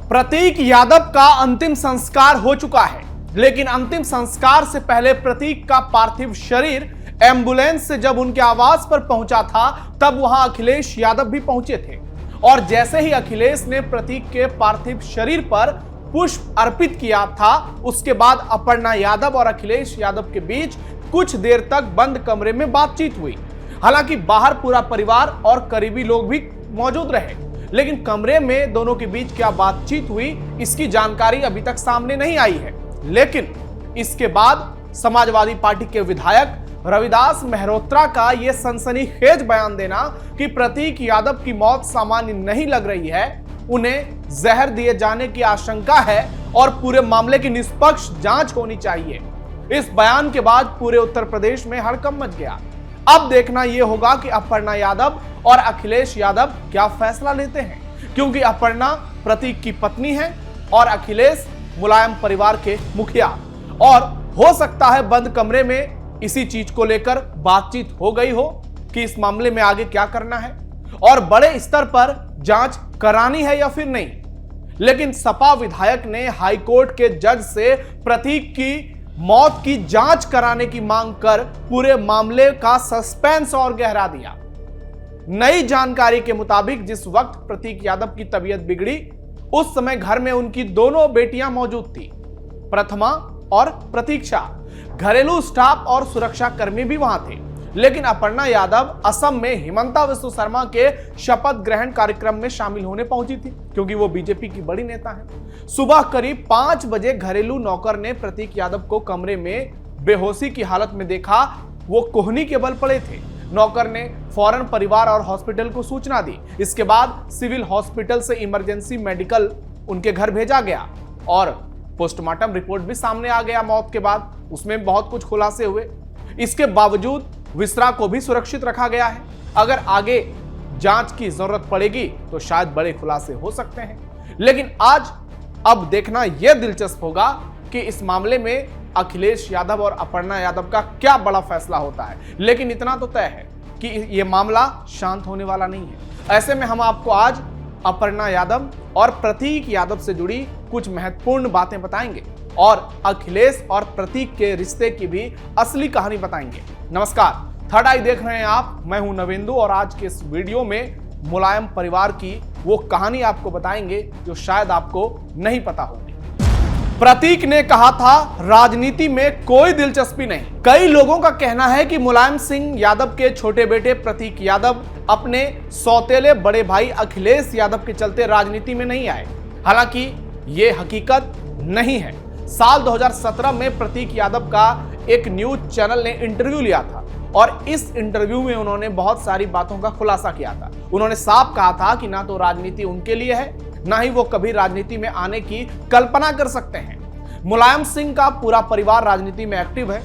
प्रतीक यादव का अंतिम संस्कार हो चुका है, लेकिन अंतिम संस्कार से पहले प्रतीक का पार्थिव शरीर एम्बुलेंस से जब उनके आवास पर पहुंचा था, तब वहां अखिलेश यादव भी पहुंचे थे। और जैसे ही अखिलेश ने प्रतीक के पार्थिव शरीर पर पुष्प अर्पित किया था, उसके बाद अपर्णा यादव और अखिलेश यादव के बीच कुछ देर तक बंद कमरे में बातचीत हुई। हालांकि बाहर पूरा परिवार और करीबी लोग भी मौजूद रहे, लेकिन कमरे में दोनों के बीच क्या बातचीत हुई, इसकी जानकारी अभी तक सामने नहीं आई है। लेकिन इसके बाद समाजवादी पार्टी के विधायक रविदास मेहरोत्रा का यह सनसनीखेज बयान देना कि प्रतीक यादव की मौत सामान्य नहीं लग रही है, उन्हें जहर दिए जाने की आशंका है और पूरे मामले की निष्पक्ष जांच होनी चाहिए। इस बयान के बाद पूरे उत्तर प्रदेश में हड़कंप मच गया। अब देखना यह होगा कि अपर्णा यादव और अखिलेश यादव क्या फैसला लेते हैं, क्योंकि अपर्णा प्रतीक की पत्नी है और अखिलेश मुलायम परिवार के मुखिया। और हो सकता है बंद कमरे में इसी चीज को लेकर बातचीत हो गई हो कि इस मामले में आगे क्या करना है और बड़े स्तर पर जांच करानी है या फिर नहीं। लेकिन सपा विधायक ने हाईकोर्ट के जज से प्रतीक की मौत की जांच कराने की मांग कर पूरे मामले का सस्पेंस और गहरा दिया। नई जानकारी के मुताबिक जिस वक्त प्रतीक यादव की तबीयत बिगड़ी, उस समय घर में उनकी दोनों बेटियां मौजूद थी, प्रथमा और प्रतीक्षा। घरेलू स्टाफ और सुरक्षा कर्मी भी वहां थे। लेकिन अपर्णा यादव असम में हिमंता विश्व शर्मा के शपथ ग्रहण कार्यक्रम में शामिल होने पहुंची थी, क्योंकि वो बीजेपी की बड़ी नेता है। सुबह करीब 5 बजे घरेलू नौकर ने प्रतीक यादव को कमरे में बेहोशी की हालत में देखा। वो कोहनी के बल पड़े थे। नौकर ने फौरन परिवार और हॉस्पिटल को सूचना दी। इसके बाद सिविल हॉस्पिटल से इमरजेंसी मेडिकल उनके घर भेजा गया और पोस्टमार्टम रिपोर्ट भी सामने आ गया। मौत के बाद उसमें बहुत कुछ खुलासे हुए। इसके बावजूद विसरा को भी सुरक्षित रखा गया है। अगर आगे जांच की जरूरत पड़ेगी तो शायद बड़े खुलासे हो सकते हैं। लेकिन आज अब देखना यह दिलचस्प होगा कि इस मामले में अखिलेश यादव और अपर्णा यादव का क्या बड़ा फैसला होता है। लेकिन इतना तो तय है कि यह मामला शांत होने वाला नहीं है। ऐसे में हम आपको आज अपर्णा यादव और प्रतीक यादव से जुड़ी कुछ महत्वपूर्ण बातें बताएंगे और अखिलेश और प्रतीक के रिश्ते की भी असली कहानी बताएंगे। नमस्कार, थर्ड आई देख रहे हैं आप। मैं हूं नवेंदु और आज के इस वीडियो में मुलायम परिवार की वो कहानी आपको बताएंगे जो शायद आपको नहीं पता होगी। प्रतीक ने कहा था, राजनीति में कोई दिलचस्पी नहीं। कई लोगों का कहना है कि मुलायम सिंह यादव के छोटे बेटे प्रतीक यादव अपने सौतेले बड़े भाई अखिलेश यादव के चलते राजनीति में नहीं आए। हालांकि ये हकीकत नहीं है। साल 2017 में प्रतीक यादव का एक न्यूज चैनल ने इंटरव्यू लिया था और इस इंटरव्यू में उन्होंने बहुत सारी बातों का खुलासा किया था। उन्होंने साफ कहा था कि ना तो राजनीति उनके लिए है, ना ही वो कभी राजनीति में आने की कल्पना कर सकते हैं। मुलायम सिंह का पूरा परिवार राजनीति में एक्टिव है।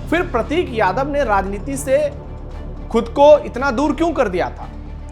फिर प्रतीक यादव ने राजनीति से खुद को इतना दूर क्यों कर दिया था?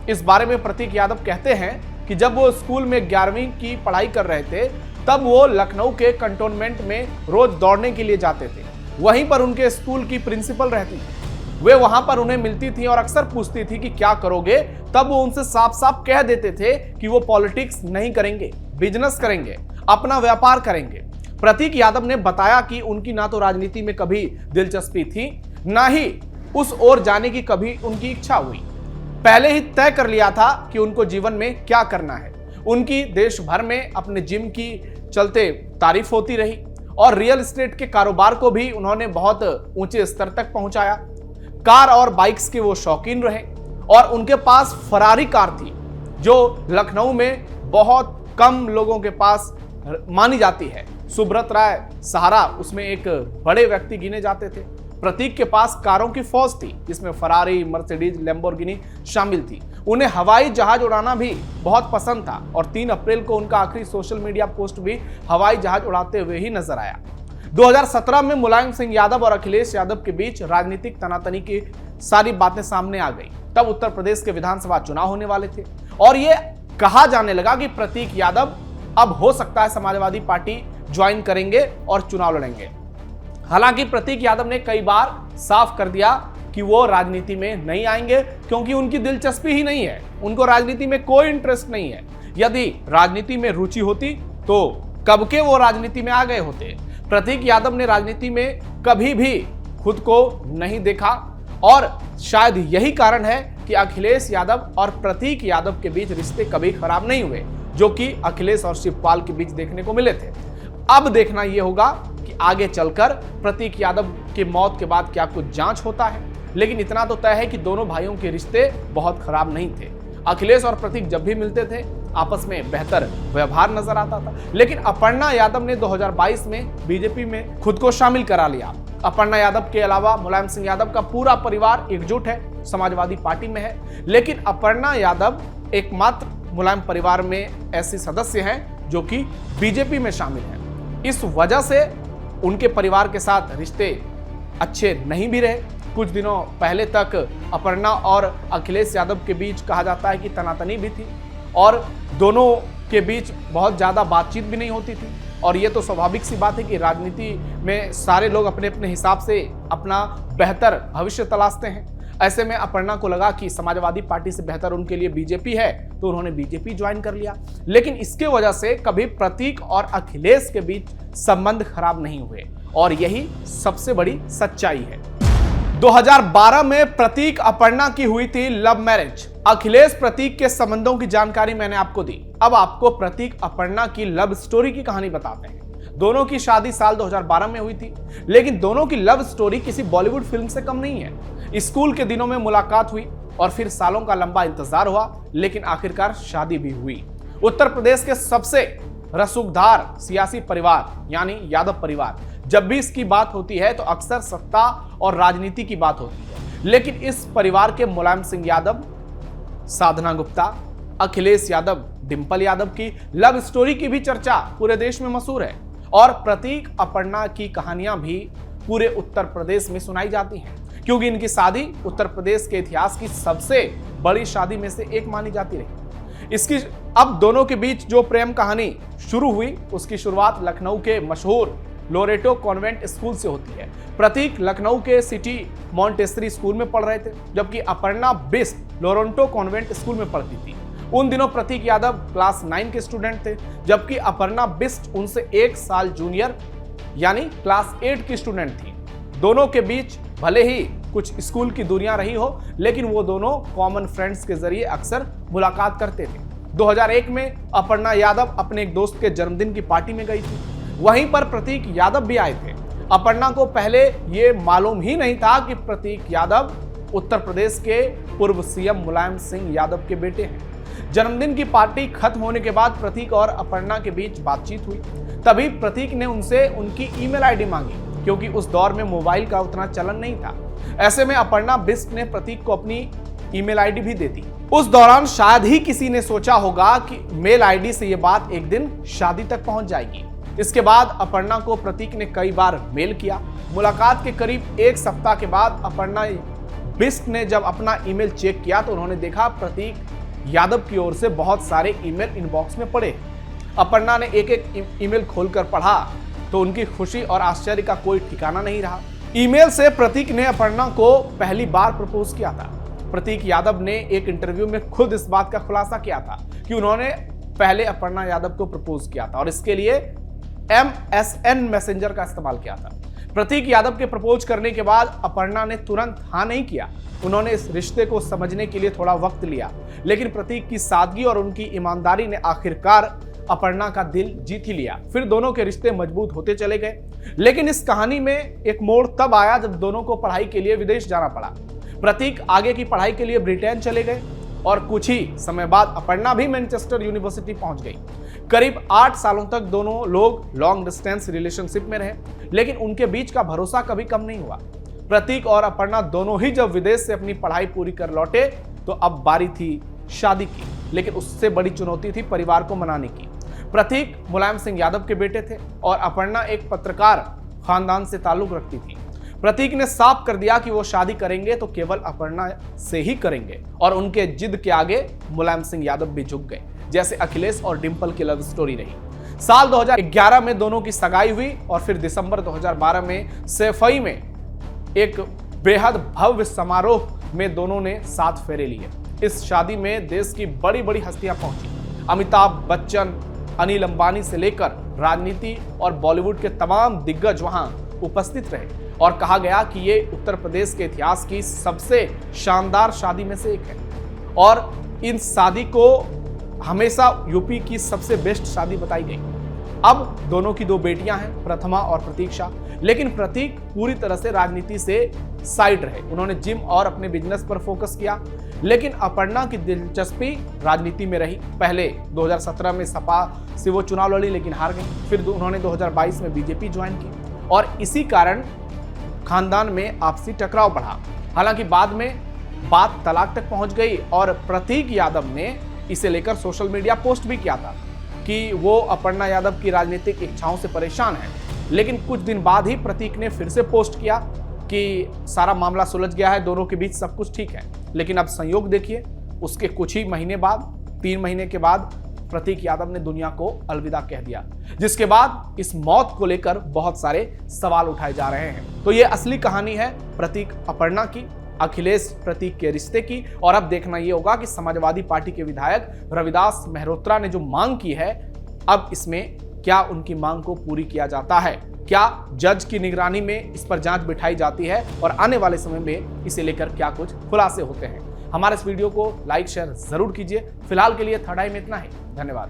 इस बारे में प्रतीक यादव कहते हैं कि जब वो स्कूल में 11वीं की पढ़ाई कर रहे थे, तब वो लखनऊ के कंटोनमेंट में रोज दौड़ने के लिए जाते थे। वहीं पर उनके स्कूल की प्रिंसिपल रहती थी। वे वहां पर उन्हें मिलती थी और अक्सर पूछती थी कि क्या करोगे। तब वो उनसे साफ साफ कह देते थे कि वो पॉलिटिक्स नहीं करेंगे, बिजनेस करेंगे, अपना व्यापार करेंगे। प्रतीक यादव ने बताया कि उनकी ना तो राजनीति में कभी दिलचस्पी थी, ना ही उस ओर जाने की कभी उनकी इच्छा हुई। पहले ही तय कर लिया था कि उनको जीवन में क्या करना है। उनकी देश भर में अपने जिम की चलते तारीफ होती रही और रियल एस्टेट के कारोबार को भी उन्होंने बहुत ऊंचे स्तर तक पहुंचाया। कार और बाइक्स के वो शौकीन रहे और उनके पास फरारी कार थी, जो लखनऊ में बहुत कम लोगों के पास मानी जाती है। सुब्रत राय सहारा उसमें एक बड़े व्यक्ति गिने जाते थे। प्रतीक के पास कारों की फौज थी, जिसमें फरारी, मर्सिडीज, लैम्बोर्गिनी शामिल थी। उन्हें हवाई जहाज उड़ाना भी बहुत पसंद था और 3 अप्रैल को उनका आखिरी सोशल मीडिया पोस्ट भी हवाई जहाज उड़ाते हुए ही नजर आया। 2017 में मुलायम सिंह यादव और अखिलेश यादव के बीच राजनीतिक तनातनी की सारी बातें सामने आ गई। तब उत्तर प्रदेश के विधानसभा चुनाव होने वाले थे और यह कहा जाने लगा कि प्रतीक यादव अब हो सकता है समाजवादी पार्टी ज्वाइन करेंगे और चुनाव लड़ेंगे। हालांकि प्रतीक यादव ने कई बार साफ कर दिया कि वो राजनीति में नहीं आएंगे, क्योंकि उनकी दिलचस्पी ही नहीं है। उनको राजनीति में कोई इंटरेस्ट नहीं है। यदि राजनीति में रुचि होती तो कब के वो राजनीति में आ गए होते। प्रतीक यादव ने राजनीति में कभी भी खुद को नहीं देखा और शायद यही कारण है कि अखिलेश यादव और प्रतीक यादव के बीच रिश्ते कभी खराब नहीं हुए, जो कि अखिलेश और शिवपाल के बीच देखने को मिले थे। अब देखना यह होगा कि आगे चलकर प्रतीक यादव की मौत के बाद क्या कुछ जांच होता है, लेकिन इतना तो तय है कि दोनों भाइयों के रिश्ते बहुत खराब नहीं थे। अखिलेश और प्रतीक जब भी मिलते थे आपस में बेहतर व्यवहार नजर आता था, लेकिन अपर्णा यादव ने 2022 में बीजेपी में खुद को शामिल करा लिया। अपर्णा यादव के अलावा मुलायम सिंह यादव का पूरा परिवार एकजुट है, समाजवादी पार्टी में है, लेकिन अपर्णा यादव एकमात्र मुलायम परिवार में ऐसी सदस्य हैं जो कि बीजेपी में शामिल हैं। इस वजह से उनके परिवार के साथ रिश्ते अच्छे नहीं भी रहे। कुछ दिनों पहले तक अपर्णा और अखिलेश यादव के बीच कहा जाता है कि तनातनी भी थी और दोनों के बीच बहुत ज़्यादा बातचीत भी नहीं होती थी। और ये तो स्वाभाविक सी बात है कि राजनीति में सारे लोग अपने अपने हिसाब से अपना बेहतर भविष्य तलाशते हैं। ऐसे में अपर्णा को लगा कि समाजवादी पार्टी से बेहतर उनके लिए बीजेपी है, तो उन्होंने बीजेपी ज्वाइन कर लिया। लेकिन इसके वजह से कभी प्रतीक और अखिलेश के बीच संबंध खराब नहीं हुए और यही सबसे बड़ी सच्चाई है। 2012 में प्रतीक अपर्णा की हुई थी लव मैरिज। अखिलेश प्रतीक के संबंधों की जानकारी मैंने आपको दी। अब आपको प्रतीक अपर्णा की लव स्टोरी की कहानी बताते हैं। दोनों की शादी साल 2012 में हुई थी, लेकिन दोनों की लव स्टोरी किसी बॉलीवुड फिल्म से कम नहीं है। स्कूल के दिनों में मुलाकात हुई और फिर सालों का लंबा इंतजार हुआ, लेकिन आखिरकार शादी भी हुई। उत्तर प्रदेश के सबसे रसूखदार सियासी परिवार यानी यादव परिवार, जब भी इसकी बात होती है तो अक्सर सत्ता और राजनीति की बात होती है। लेकिन इस परिवार के मुलायम सिंह यादव, साधना गुप्ता, अखिलेश यादव, डिंपल यादव की लव स्टोरी की भी चर्चा पूरे देश में मशहूर है और प्रतीक अपर्णा की कहानियां भी पूरे उत्तर प्रदेश में सुनाई जाती हैं, क्योंकि इनकी शादी उत्तर प्रदेश के इतिहास की सबसे बड़ी शादी में से एक मानी जाती रही। इसकी अब दोनों के बीच जो प्रेम कहानी शुरू हुई उसकी शुरुआत लखनऊ के मशहूर लोरेटो कॉन्वेंट स्कूल से होती है। प्रतीक लखनऊ के सिटी मॉन्टेसरी स्कूल में पढ़ रहे थे, जबकि अपर्णा बिस्ट लोरेंटो कॉन्वेंट स्कूल में पढ़ती थी। उन दिनों प्रतीक यादव क्लास 9 के स्टूडेंट थे, जबकि अपर्णा बिस्ट उनसे 1 साल जूनियर यानी क्लास 8 की स्टूडेंट थी। दोनों के बीच भले ही कुछ स्कूल की दूरियां रही हो, लेकिन वो दोनों कॉमन फ्रेंड्स के जरिए अक्सर मुलाकात करते थे। 2001 में अपर्णा यादव अपने एक दोस्त के जन्मदिन की पार्टी में गई थी, वहीं पर प्रतीक यादव भी आए थे। अपर्णा को पहले ये मालूम ही नहीं था कि प्रतीक यादव उत्तर प्रदेश के पूर्व सीएम मुलायम सिंह यादव के बेटे हैं। जन्मदिन की पार्टी खत्म होने के बाद प्रतीक और अपर्णा के बीच बातचीत हुई। तभी प्रतीक ने उनसे उनकी ईमेल आईडी मांगी, क्योंकि उस दौर में मोबाइल का उतना चलन नहीं था। ऐसे में अपर्णा बिस्ट ने प्रतीक को अपनी ईमेल आईडी भी दे दी। उस दौरान शायद ही किसी ने सोचा होगा कि मेल आईडी से ये बात एक दिन शादी तक पहुंच जाएगी। इसके बाद अपर्णा को प्रतीक ने कई बार मेल किया। मुलाकात के करीब 1 सप्ताह के बाद अपर्णा बिस्ट ने जब अपना ईमेल चेक किया तो उन्होंने देखा प्रतीक यादव की ओर से बहुत सारे ईमेल इनबॉक्स में पड़े। अपर्णा ने एक एक ईमेल खोलकर पढ़ा तो उनकी खुशी और आश्चर्य का कोई ठिकाना नहीं रहा। ईमेल से प्रतीक ने अपर्णा को पहली बार प्रपोज किया था। प्रतीक यादव ने एक इंटरव्यू में खुद इस बात का खुलासा किया था कि उन्होंने पहले अपर्णा यादव को प्रपोज किया था और इसके लिए MSN मैसेंजर का इस्तेमाल किया था। प्रतीक यादव के प्रपोज करने के बाद अपर्णा ने तुरंत हाँ नहीं किया। उन्होंने इस रिश्ते को समझने के लिए थोड़ा वक्त लिया, लेकिन प्रतीक की सादगी और उनकी ईमानदारी ने आखिरकार अपर्णा का दिल जीत ही लिया। फिर दोनों के रिश्ते मजबूत होते चले गए। लेकिन इस कहानी में एक मोड़ तब आया जब दोनों को पढ़ाई के लिए विदेश जाना पड़ा। प्रतीक आगे की पढ़ाई के लिए ब्रिटेन चले गए और कुछ ही समय बाद अपर्णा भी मैनचेस्टर यूनिवर्सिटी पहुंच गई। करीब 8 सालों तक दोनों लोग लॉन्ग डिस्टेंस रिलेशनशिप में रहे, लेकिन उनके बीच का भरोसा कभी कम नहीं हुआ। प्रतीक और अपर्णा दोनों ही जब विदेश से अपनी पढ़ाई पूरी कर लौटे तो अब बारी थी शादी की, लेकिन उससे बड़ी चुनौती थी परिवार को मनाने की। प्रतीक मुलायम सिंह यादव के बेटे थे और अपर्णा एक पत्रकार खानदान से ताल्लुक रखती थी। प्रतीक ने साफ कर दिया कि वो शादी करेंगे तो केवल अपर्णा से ही करेंगे और उनके जिद के आगे मुलायम सिंह यादव भी झुक गए, जैसे अखिलेश और डिंपल की लव स्टोरी रही। साल 2011 में दोनों की सगाई हुई और फिर दिसंबर 2012 में सैफई में एक बेहद भव्य समारोह में दोनों ने 7 फेरे लिए। इस शादी में देश की बड़ी बड़ी हस्तियां पहुंची। अमिताभ बच्चन, अनिल अंबानी से लेकर राजनीति और बॉलीवुड के तमाम दिग्गज वहां उपस्थित रहे और कहा गया कि ये उत्तर प्रदेश के इतिहास की सबसे शानदार शादी में से एक है और इन शादी को हमेशा यूपी की सबसे बेस्ट शादी बताई गई। अब दोनों की 2 बेटियां हैं, प्रथमा और प्रतीक्षा, लेकिन प्रतीक पूरी तरह से राजनीति से साइड रहे। उन्होंने जिम और अपने बिजनेस पर फोकस किया, लेकिन अपर्णा की दिलचस्पी राजनीति में रही। पहले 2017 में सपा से वो चुनाव लड़ी लेकिन हार गई, फिर उन्होंने 2022 में बीजेपी ज्वाइन की और इसी कारण खानदान में आपसी टकराव बढ़ा। हालांकि बाद में बात तलाक तक पहुंच गई और प्रतीक यादव ने इसे लेकर सोशल मीडिया पोस्ट भी किया था कि वो अपर्णा यादव की राजनीतिक इच्छाओं से परेशान है। लेकिन कुछ दिन बाद ही प्रतीक ने फिर से पोस्ट किया कि सारा मामला सुलझ गया है, दोनों के बीच सब कुछ ठीक है। लेकिन अब संयोग देखिए, उसके कुछ ही महीने बाद, 3 महीने के बाद प्रतीक यादव ने दुनिया को अलविदा कह दिया, जिसके बाद इस मौत को लेकर बहुत सारे सवाल उठाए जा रहे हैं। तो ये असली कहानी है प्रतीक अपर्णा की, अखिलेश प्रतीक के रिश्ते की। और अब देखना यह होगा कि समाजवादी पार्टी के विधायक रविदास मेहरोत्रा ने जो मांग की है, अब इसमें क्या उनकी मांग को पूरी किया जाता है, क्या जज की निगरानी में इस पर जांच बिठाई जाती है और आने वाले समय में इसे लेकर क्या कुछ खुलासे होते हैं। हमारे इस वीडियो को लाइक शेयर जरूर कीजिए। फिलहाल के लिए थर्ड आई में इतना ही। धन्यवाद।